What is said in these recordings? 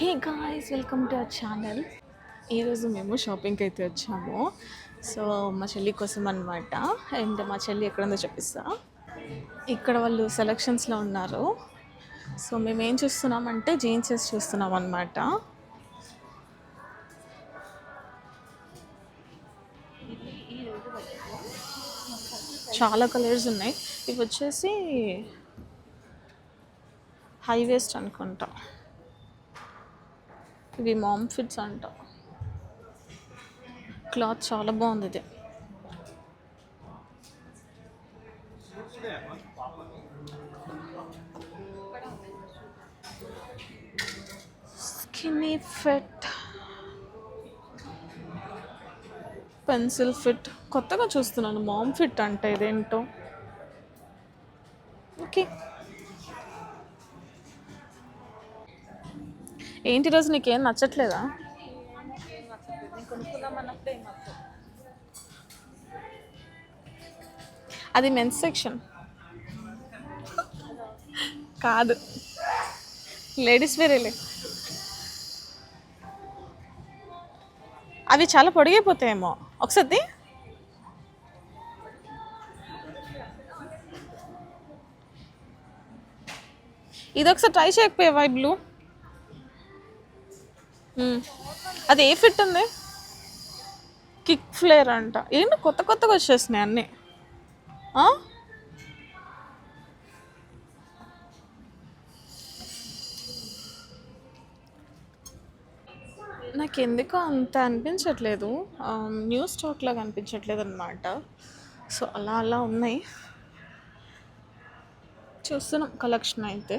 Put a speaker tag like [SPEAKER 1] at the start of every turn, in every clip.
[SPEAKER 1] Hey guys, welcome to our channel. ఈరోజు మేము షాపింగ్కి అయితే వచ్చాము. సో మా చెల్లి కోసం అనమాట. అండ్ మా చెల్లి ఎక్కడుందో చెప్పిస్తా. ఇక్కడ వాళ్ళు సెలక్షన్స్లో ఉన్నారు. సో మేము ఏం చూస్తున్నామంటే జీన్సెస్ చూస్తున్నాం అనమాట. చాలా కలర్స్ ఉన్నాయి. ఇవి వచ్చేసి హై వేస్ట్ అనుకుంటా. ఇవి మామ్ ఫిట్స్ అంట. క్లాత్ చాలా బాగుంది ఇది. స్కిన్నీ ఫిట్, పెన్సిల్ ఫిట్ కొత్తగా చూస్తున్నాను. మామ్ ఫిట్ అంటే ఇదేంటో. ఓకే, ఏంటి రోజు నీకేం నచ్చట్లేదా? అది మెన్స్ సెక్షన్ కాదు, లేడీస్ వేరేలే. అవి చాలా పొడిగైపోతాయేమో. ఒకసారి ఇది ఒకసారి ట్రై చేయకపోయావా? ఈ బ్లూ అది ఏ ఫిట్ ఉంది? కిక్ ఫ్లేర్ అంట. ఏంటి కొత్త కొత్తగా వచ్చేసినాయి అన్నీ. నాకు ఎందుకో అంత అనిపించట్లేదు. న్యూ స్టాక్ లాగా అనిపించట్లేదు అనమాట. సో అలా అలా ఉన్నాయి. చూస్తున్నాం కలెక్షన్ అయితే.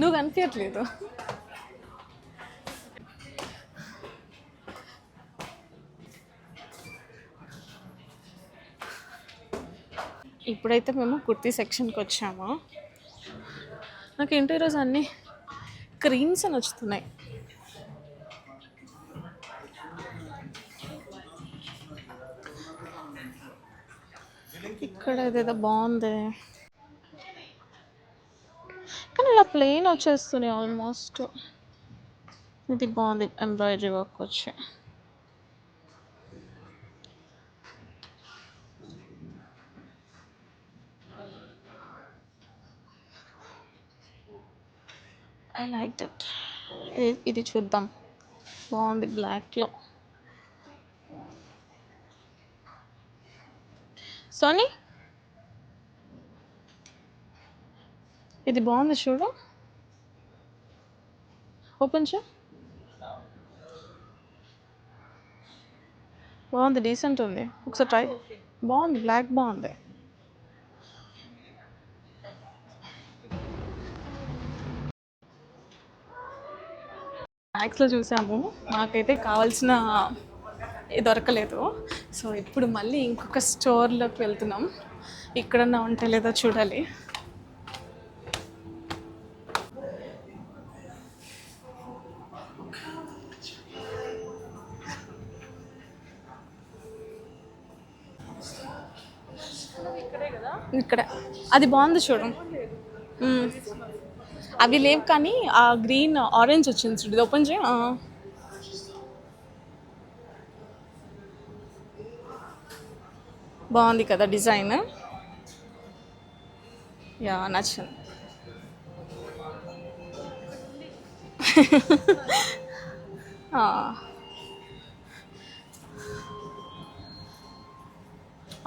[SPEAKER 1] నువ్వు కనిపించట్లేదు. ఇప్పుడైతే మేము కుర్తీ సెక్షన్కి వచ్చాము. నాకు ఏంటో ఈరోజు అన్నీ క్రీమ్స్ నచ్చుతున్నాయి. ఇక్కడ ఏదేదో బాగుంది, కానీ ఇలా ప్లెయిన్ వచ్చేస్తున్నాయి ఆల్మోస్ట్. ఇది బాగుంది, ఎంబ్రాయిడరీ వర్క్ వచ్చి. I like that. ఇది చూద్దాం, బాగుంది బ్లాక్లో. సోనీ, ఇది బాగుంది చూడు, ఓపెన్ చే. బాగుంది, డీసెంట్ ఉంది. ఒకసారి ట్రై. బాగుంది, బ్లాక్ బాగుంది. మ్యాక్స్లో చూసాము, నాకైతే కావాల్సిన దొరకలేదు. సో ఇప్పుడు మళ్ళీ ఇంకొక స్టోర్లోకి వెళ్తున్నాం. ఇక్కడన్నా ఉంటే లేదో చూడాలి. ఇక్కడ అది బాగుంది చూడు. అవి లేవు కానీ ఆ గ్రీన్ ఆరెంజ్ వచ్చింది చూడు, ఇది ఓపెన్ చేయ. బాగుంది కదా డిజైన్. యా, నచ్చింది.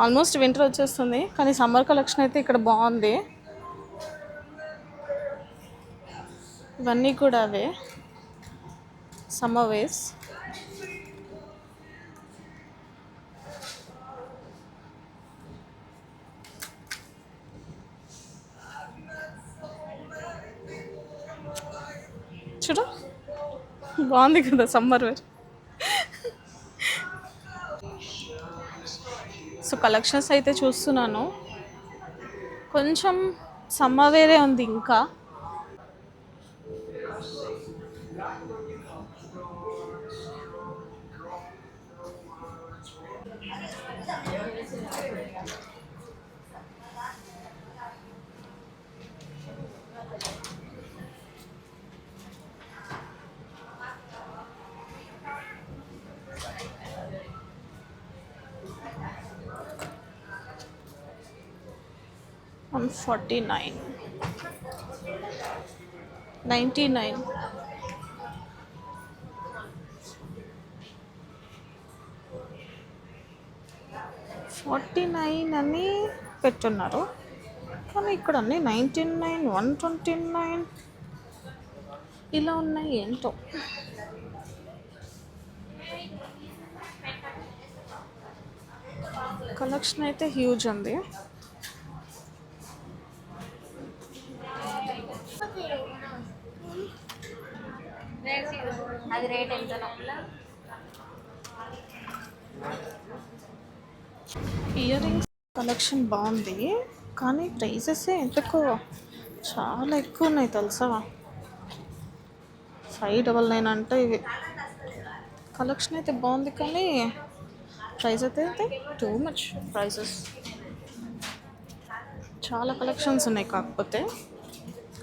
[SPEAKER 1] ఆల్మోస్ట్ వింటర్ వచ్చేస్తుంది, కానీ సమ్మర్ కలెక్షన్ అయితే ఇక్కడ బాగుంది. ఇవన్నీ కూడా అవే సమ్మర్ వేస్. చూడు, బాగుంది కదా సమ్మర్ వేర్. సో కలెక్షన్స్ అయితే చూస్తున్నాను, కొంచెం సమ్మర్ వేరే ఉంది ఇంకా. On 49, 99. $49 అని పెట్టున్నారు, కానీ ఇక్కడ అన్నీ 99, 129 ఇలా ఉన్నాయి ఏంటో. కలెక్షన్ అయితే హ్యూజ్ ఉంది.
[SPEAKER 2] అది రేట్ ఎంత?
[SPEAKER 1] ఇయర్ రింగ్స్ కలెక్షన్ బాగుంది, కానీ ప్రైసెస్ ఎందుకో చాలా ఎక్కువ ఉన్నాయి తెలుసా. 599 అంటే ఇవి. కలెక్షన్ అయితే బాగుంది, కానీ ప్రైస్ అయితే టూ మచ్ ప్రైసెస్. చాలా కలెక్షన్స్ ఉన్నాయి, కాకపోతే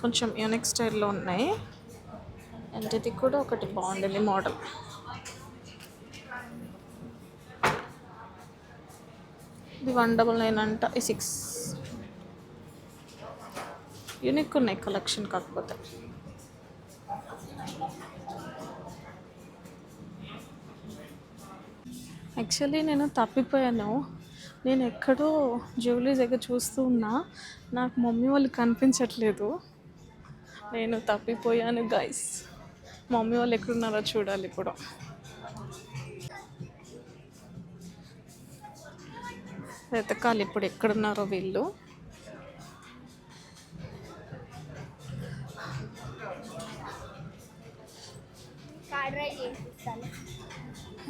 [SPEAKER 1] కొంచెం యూనిక్ స్టైల్లో ఉన్నాయి. అండ్ ఇది కూడా ఒకటి బాగుంది మోడల్. ఇది 199 అంట. ఈ 6 యూనిక్ ఉన్నాయి కలెక్షన్, కాకపోతే యాక్చువల్లీ నేను తప్పిపోయాను. నేను ఎక్కడో జ్యువెలరీ దగ్గర చూస్తూ ఉన్నా, నాకు మమ్మీ వాళ్ళు కనిపించట్లేదు. నేను తప్పిపోయాను గైస్. మమ్మీ వాళ్ళు ఎక్కడున్నారో చూడాలి ఇప్పుడు. వెతకాలి ఇప్పుడు ఎక్కడున్నారో వీళ్ళు.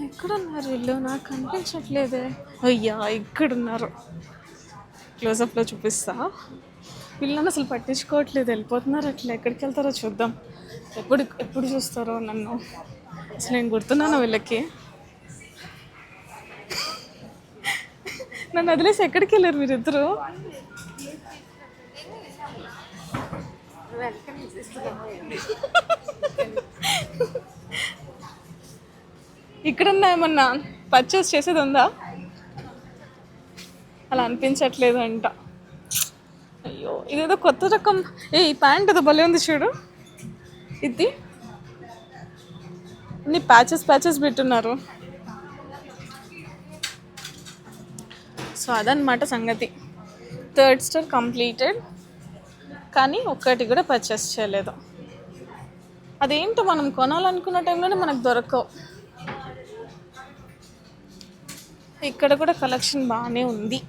[SPEAKER 1] ఎక్కడున్నారు వీళ్ళు? నాకు కనిపించట్లేదే. అయ్యా ఇక్కడున్నారు. క్లోజప్లో చూపిస్తా. వీళ్ళని అసలు పట్టించుకోవట్లేదు, వెళ్ళిపోతున్నారు అట్లా. ఎక్కడికి వెళ్తారో చూద్దాం. ఎప్పుడు చూస్తారో నన్ను. అసలు నేను గుర్తున్నాను వీళ్ళకి. నన్ను వదిలేసి ఎక్కడికి వెళ్ళారు మీరిద్దరు? ఇక్కడన్నా ఏమన్నా పర్చేస్ చేసేది ఉందా? అలా అనిపించట్లేదు అంట. అయ్యో ఇదేదో కొత్త రకం. ఈ ప్యాంట్ ఏదో భలే ఉంది చూడు. ఇది అన్ని ప్యాచెస్ పెట్టున్నారు. సో అదనమాట సంగతి. 3rd స్టోర్ కంప్లీటెడ్, కానీ ఒక్కటి కూడా పర్చేస్ చేయలేదు. అదేంటో మనం కొనాలనుకున్న టైంలోనే మనకు దొరకవు. ఇక్కడ కూడా కలెక్షన్ బాగానే ఉంది.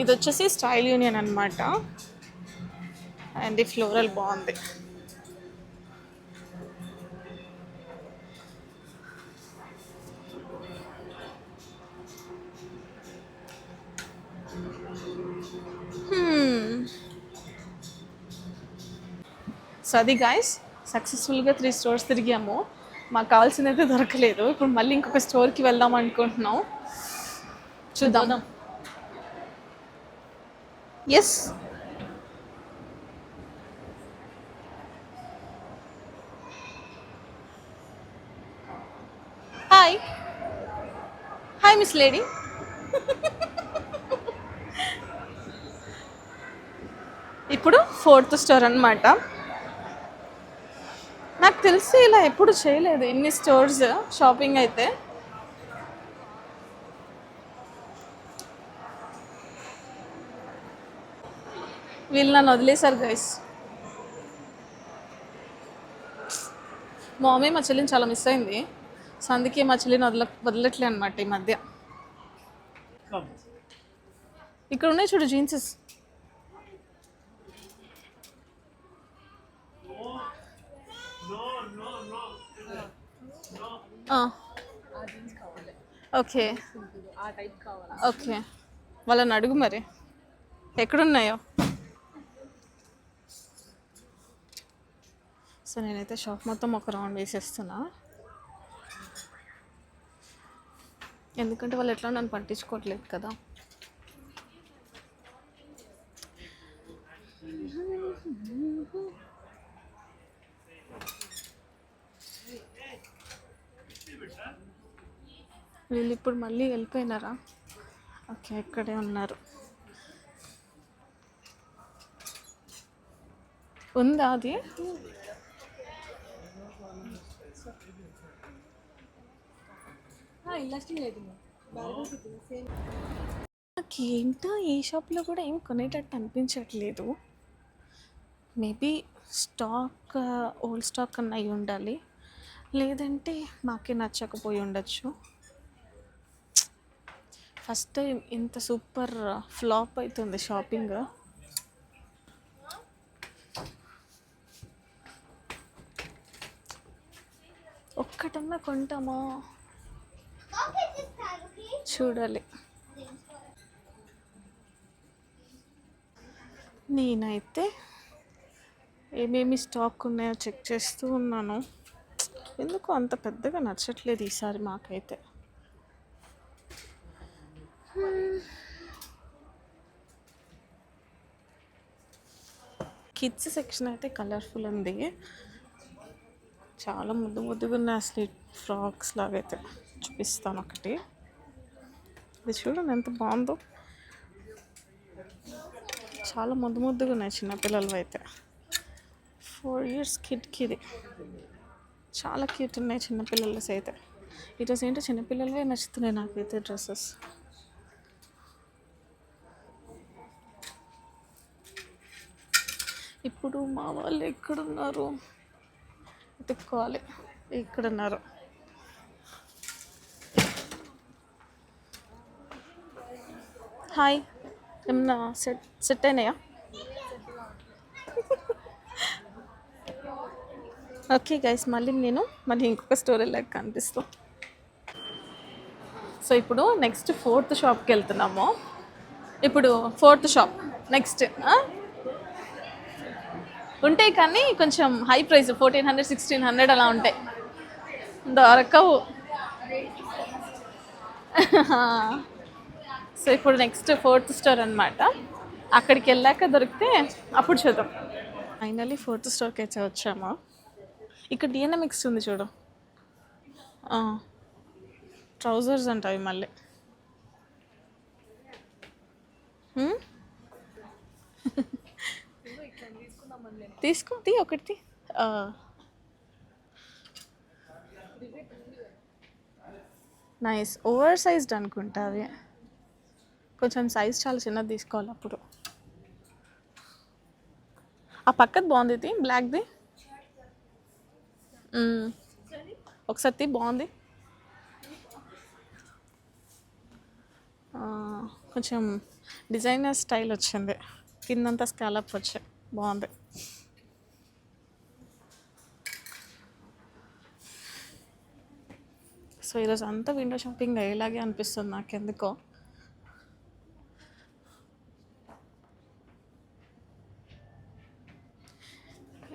[SPEAKER 1] ఇది వచ్చేసి స్టైల్ యూనియన్ అనమాట. అండ్ ఈ ఫ్లోరల్ బాగుంది. సో అది గాయస్, సక్సెస్ఫుల్గా 3 స్టోర్స్ తిరిగాము. మాకు కావాల్సిందైతే దొరకలేదు. ఇప్పుడు మళ్ళీ ఇంకొక స్టోర్కి వెళ్దాం అనుకుంటున్నాం. చూద్దాం. Yes, hi miss lady. ఇప్పుడు 4th స్టోర్ అనమాట. నాకు తెలిసి ఇలా ఎప్పుడు చేయలేదు ఇన్ని స్టోర్స్ షాపింగ్ అయితే. వీళ్ళు నన్ను వదిలేశారు గైస్. మా మమ్మీ మా చెల్లిని చాలా మిస్ అయింది. సో అందుకే మా చెల్లిని వదలట్లే అనమాట ఈ మధ్య. ఇక్కడ ఉన్నాయి చూడు జీన్సెస్. ఓకే, ఓకే, వాళ్ళని అడుగు మరి ఎక్కడున్నాయో. సో నేనైతే షాప్ మొత్తం ఒక రౌండ్ వేసేస్తున్నా, ఎందుకంటే వాళ్ళు ఎట్లా నన్ను పట్టించుకోవట్లేదు కదా. వీళ్ళు ఇప్పుడు మళ్ళీ వెళ్ళిపోయినారా? ఓకే, ఇక్కడే ఉన్నారు. ఉందా అది? నాకేంటో ఈ షాప్లో కూడా ఏం కొనేటట్టు అనిపించట్లేదు. మేబీ స్టాక్ ఓల్డ్ స్టాక్ అన్న అయి ఉండాలి, లేదంటే మాకే నచ్చకపోయి ఉండొచ్చు. ఫస్ట్ టైం ఇంత సూపర్ ఫ్లాప్ అవుతుంది షాపింగ్. ఒక్కటన్నా కొంటామా చూడాలి. నేనైతే ఏమేమి స్టాక్ ఉన్నాయో చెక్ చేస్తూ ఉన్నాను. ఎందుకు అంత పెద్దగా నచ్చట్లేదు ఈసారి మాకైతే. కిడ్స్ సెక్షన్ అయితే కలర్ఫుల్ ఉంది, చాలా ముద్దు ముద్దుగా ఉన్నాయి. అసలు ఫ్రాక్స్ లాగైతే చూపిస్తాను ఒకటి. ఇది చూడండి ఎంత బాగుందో, చాలా ముద్దు ముద్దుగా ఉన్నాయి చిన్నపిల్లలు అయితే. 4 years కిడ్కి ఇది చాలా క్యూట్ ఉన్నాయి చిన్నపిల్లలు అయితే. ఈరోజు ఏంటో చిన్నపిల్లలవే నచ్చుతున్నాయి నాకైతే డ్రెస్సెస్. ఇప్పుడు మా వాళ్ళు ఎక్కడున్నారు వెతుక్కోవాలి. ఎక్కడున్నారు? హాయ్, ఏమన్నా సెట్ అయినాయా? ఓకే గైస్, మళ్ళీ ఇంకొక స్టోర్ వెళ్ళాక కనిపిస్తాం. సో ఇప్పుడు నెక్స్ట్ 4th షాప్కి వెళ్తున్నాము. ఇప్పుడు 4th షాప్ నెక్స్ట్ ఉంటాయి, కానీ కొంచెం హై ప్రైస్ 1400 1600 అలా ఉంటాయి, దొరకవు. సో ఇప్పుడు నెక్స్ట్ 4th స్టోర్ అనమాట. అక్కడికి వెళ్ళాక దొరికితే అప్పుడు చూద్దాం. ఫైనల్లీ 4th స్టోర్కి అయితే వచ్చాము. ఇక్కడ డిఎన్ఎంఎక్స్ ఉంది చూడు, ట్రౌజర్స్ అంటాయి మళ్ళీ. తీసుకుంది ఒకటి. నైస్, ఓవర్ సైజ్డ్ అనుకుంటా అవి. కొంచెం సైజ్ చాలా చిన్నది తీసుకోవాలి అప్పుడు. ఆ పక్కది బాగుంది, ఇది బ్లాక్ది ఒకసారి బాగుంది. కొంచెం డిజైనర్ స్టైల్ వచ్చింది, కిందంతా స్కాలప్ వచ్చాయి, బాగుంది. సో ఈరోజు అంతా విండో షాపింగ్ అయ్యేలాగే అనిపిస్తుంది నాకెందుకో.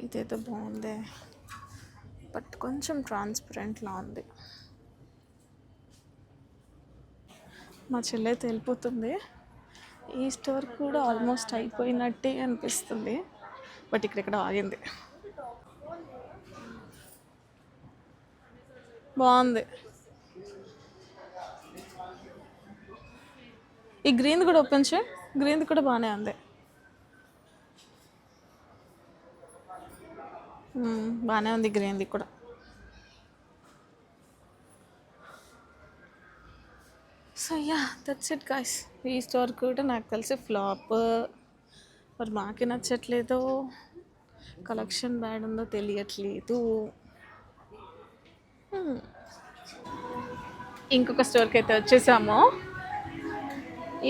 [SPEAKER 1] ఇదేదో బాగుంది, బట్ కొంచెం ట్రాన్స్పరెంట్లా ఉంది. మా చెల్లి అయితే వెళ్ళిపోతుంది. ఈ స్టోర్ కూడా ఆల్మోస్ట్ అయిపోయినట్టే అనిపిస్తుంది, బట్ ఇక్కడెక్కడ ఆగింది. బాగుంది. ఈ గ్రీన్ది కూడా ఓపెన్ చేయి, గ్రీన్ది కూడా బాగానే ఉంది. బాగానే ఉంది గ్రీన్ది కూడా. So yeah, that's it guys. ఈ స్టోర్ కూడా నాకు తెలిసి ఫ్లాప్, మరి మాకే నచ్చట్లేదు, కలెక్షన్ బ్యాడ్ ఉందో తెలియట్లేదు. ఇంకొక స్టోర్కి అయితే వచ్చేసాము.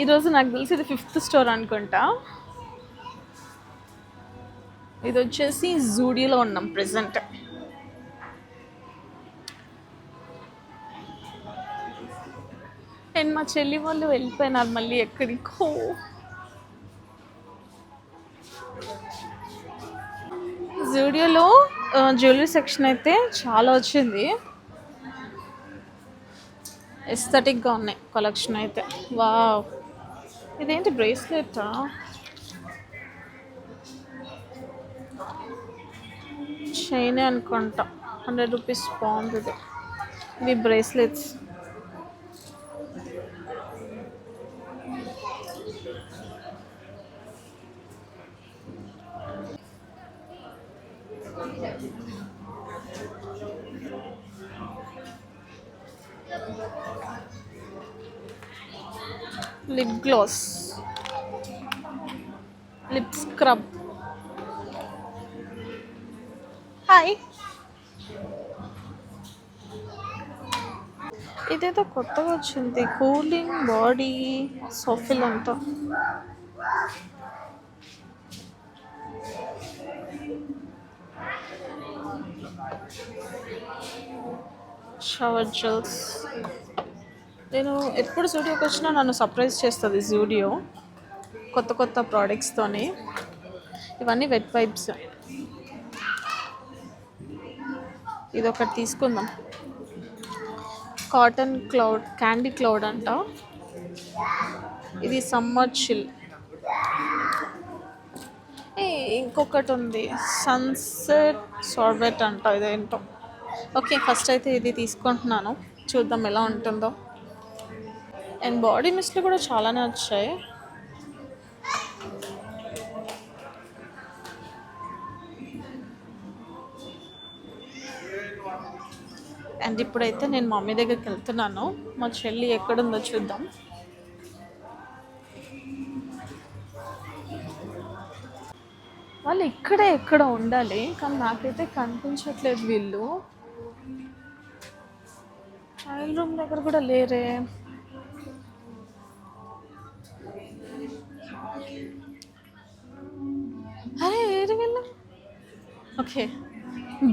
[SPEAKER 1] ఈరోజు నాకు తెలిసి ఇది 5th స్టోర్ అనుకుంటా. ఇది వచ్చేసి జూడియోలో ఉన్నాం ప్రెసెంట్. అండ్ మా చెల్లి వాళ్ళు వెళ్ళిపోయినారు మళ్ళీ ఎక్కడికో. జూడియోలో జ్యువెలరీ సెక్షన్ అయితే చాలా వచ్చింది, ఎస్థెటిక్గా ఉన్నాయి కలెక్షన్ అయితే. వావ్, ఇదేంటి బ్రేస్లెటా? చైనే అనుకుంటా, 100 రూపీస్. బాగుంది ఇది. ఇవి bracelets. Lip gloss, lip scrub. Hi, ఇదేదో కొత్తగా వచ్చింది, కూలింగ్ బాడీ సోఫిల్ అంతా. Shower gels. నేను ఎప్పుడు జూడియోకి వచ్చినా నన్ను సర్ప్రైజ్ చేస్తుంది జూడియో కొత్త కొత్త ప్రోడక్ట్స్తోని. ఇవన్నీ వెట్ వైప్స్. ఇదొకటి తీసుకుందాం, కాటన్ క్లౌడ్, క్యాండీ క్లౌడ్ అంట. ఇది సమ్మర్ చిల్. ఇంకొకటి ఉంది, సన్సెట్ సార్బెట్ అంట, ఇదేంటో. ఓకే, ఫస్ట్ అయితే ఇది తీసుకుంటున్నాను, చూద్దాం ఎలా ఉంటుందో. అండ్ బాడీ మిస్ట్లు కూడా చాలానే వచ్చాయి. అండ్ ఇప్పుడైతే నేను మమ్మీ దగ్గరికి వెళ్తున్నాను, మా చెల్లి ఎక్కడుందో చూద్దాం. వాళ్ళు ఇక్కడే ఎక్కడ ఉండాలి, కానీ నాకైతే కనిపించట్లేదు వీళ్ళు. ట్రయల్ రూమ్ దగ్గర కూడా లేరే. అరే ఏరి వీళ్ళు. ఓకే,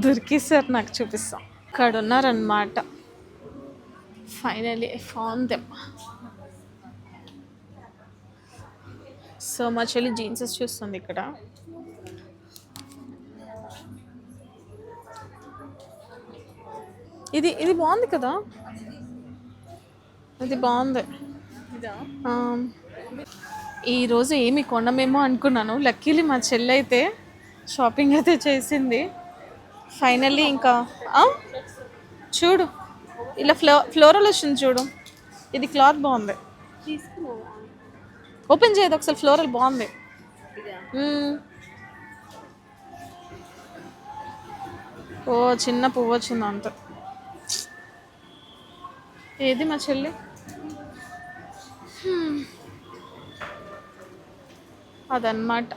[SPEAKER 1] దొరికేసారు, నాకు చూపిస్తాం. ఇక్కడ ఉన్నారనమాట. Finally I found them. So మా చెల్లి జీన్సెస్ చూస్తుంది ఇక్కడ. ఇది ఇది బాగుంది కదా, ఇది బాగుంది. ఈరోజు ఏమి కొనమేమో అనుకున్నాను, లక్కీలీ మా చెల్లి అయితే షాపింగ్ అయితే చేసింది ఫైనల్లీ. ఇంకా చూడు, ఇలా ఫ్లోరల్ వచ్చింది చూడు, ఇది క్లాత్ బాగుంది. ఓపెన్ చేయదు ఒకసారి, ఫ్లోరల్ బాగుంది. ఓ చిన్న పువ్వు వచ్చింది అంత. ఏది మా చెల్లి? అదన్నమాట,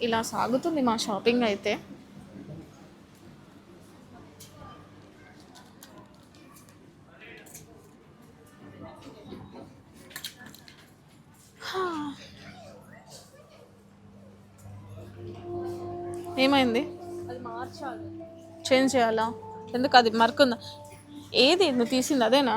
[SPEAKER 1] ఇలా సాగుతుంది మా షాపింగ్ అయితే. ఏమైంది? అది మార్చాలి, చేంజ్ చేయాలా? ఎందుకు? అది మరకుందా? ఏది నువ్వు తీసింది అదేనా?